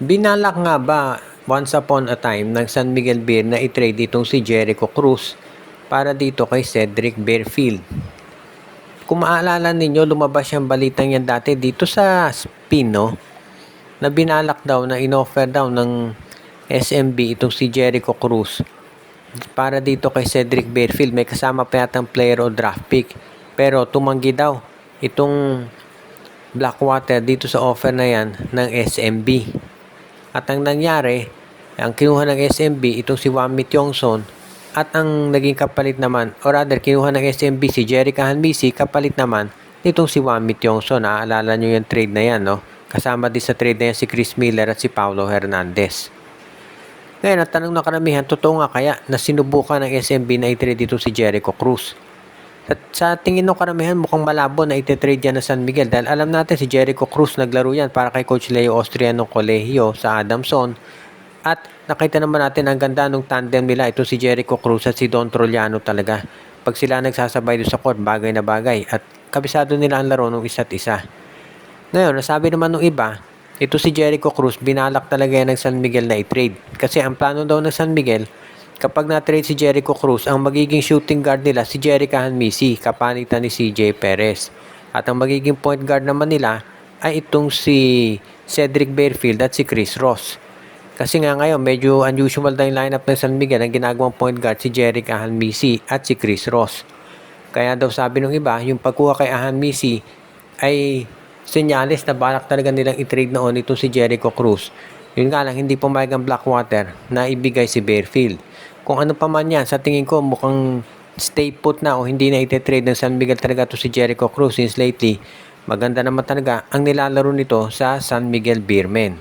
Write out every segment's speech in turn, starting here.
Binalak nga ba once upon a time ng San Miguel Beer na i-trade itong si Jericho Cruz para dito kay Cedric Bearfield? Kung maalala ninyo, lumabas yung balitang yan dati dito sa Spin, no? Na binalak daw na inoffer daw ng SMB itong si Jericho Cruz para dito kay Cedric Bearfield. May kasama pa yatang player o draft pick. Pero tumanggi daw itong Blackwater dito sa offer na yan ng SMB. At ang nangyari, ang kinuha ng SMB itong si Wami Tiongson at ang naging kapalit naman, or rather kinuha ng SMB si Jerica Hanmisi, kapalit naman itong si Wami Tiongson. Naaalala nyo yung trade na yan, no? Kasama din sa trade na yan si Chris Miller at si Paulo Hernandez. Ngayon, ang tanong ng karamihan, totoo nga kaya na sinubukan ng SMB na i-trade dito si Jericho Cruz? At sa tingin ng karamihan, mukhang malabo na iti-trade yan na San Miguel dahil alam natin si Jericho Cruz naglaro yan para kay Coach Leo Austria ng Colegio sa Adamson. At nakita naman natin ang ganda ng tandem nila, ito si Jericho Cruz at si Don Troliano talaga. Pag sila nagsasabay doon sa court, bagay na bagay at kabisado nila ang laro ng isa't isa. Ngayon, nasabi naman ng iba, ito si Jericho Cruz, binalak talaga yan ng San Miguel na i-trade. Kasi ang plano daw ng San Miguel, kapag na-trade si Jericho Cruz, ang magiging shooting guard nila si Jerica Hanmisi, kapanitan ni CJ Perez. At ang magiging point guard naman nila ay itong si Cedric Bearfield at si Chris Ross. Kasi nga ngayon, medyo unusual na yung lineup ng San Miguel. Ang ginagawang point guard si Jerica Hanmisi at si Chris Ross. Kaya daw sabi ng iba, yung pagkuha kay Hanmisi ay senyales na balak talaga nilang i-trade noon itong si Jericho Cruz. Yun nga lang, hindi pumayag ang Blackwater na ibigay si Bearfield. Kung ano pa man yan, sa tingin ko mukhang stay put na o hindi na iti-trade ng San Miguel talaga to si Jericho Cruz since lately, maganda naman talaga ang nilalaro nito sa San Miguel Beermen.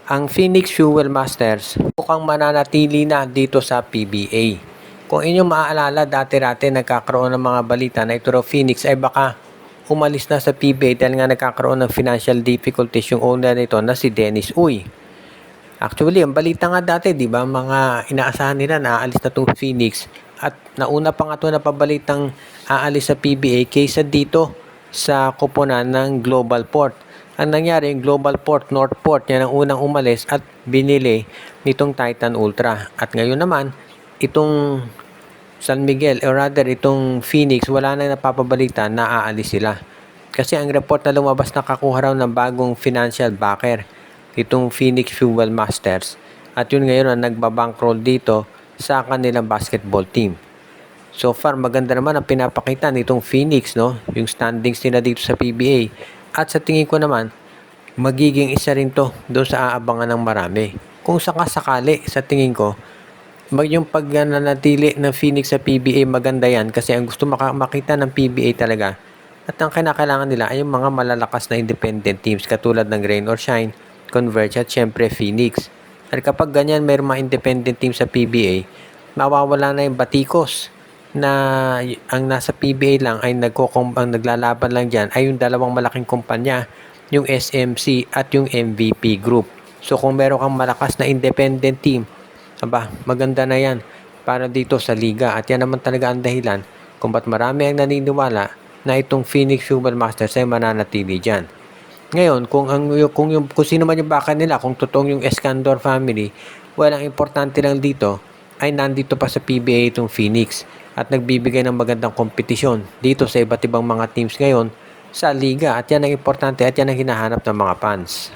Ang Phoenix Fuel Masters mukhang mananatili na dito sa PBA. Kung inyong maaalala, dati-rati nagkakaroon ng mga balita na ito raw Phoenix ay baka umalis na sa PBA dahil nga nagkakaroon ng financial difficulties yung owner nito na si Dennis Uy. Actually, ang balita nga dati, di ba, mga inaasahan nila na aalis na itong Phoenix at nauna pa nga ito na pabalitang aalis sa PBA kaysa dito sa kuponan ng Global Port. Ang nangyari, yung Global Port, Northport, yan ang unang umalis at binili nitong Titan Ultra. At ngayon naman, itong San Miguel, or rather itong Phoenix, wala na napapabalita na aalis sila. Kasi ang report na lumabas, nakakuha raw ng bagong financial backer, itong Phoenix Fuel Masters. At yun ngayon ang nagbabankroll dito sa kanilang basketball team. So far, maganda naman ang pinapakita nitong Phoenix, no? Yung standings nila dito sa PBA. At sa tingin ko naman, magiging isa rin to doon sa aabangan ng marami. Kung sakasakali, sa tingin ko, yung pagnanatili ng Phoenix sa PBA, maganda yan kasi ang gusto makita ng PBA talaga at ang kinakailangan nila ay yung mga malalakas na independent teams katulad ng Rain or Shine, Converge at syempre Phoenix. At kapag ganyan mayroong mga independent teams sa PBA, mawawala na yung batikos na ang nasa PBA lang ay ang naglalaban lang dyan ay yung dalawang malaking kumpanya, yung SMC at yung MVP Group. So kung meron kang malakas na independent team, maganda na yan para dito sa liga. At yan naman talaga ang dahilan kung ba't marami ang naniniwala na itong Phoenix Fuel Masters ay mananatili dyan. Ngayon, kung sino man yung baka nila, kung totoong yung Escandor family, ang importante lang dito ay nandito pa sa PBA itong Phoenix at nagbibigay ng magandang kompetisyon dito sa iba't ibang mga teams ngayon sa liga. At yan ang importante at yan ang hinahanap ng mga fans.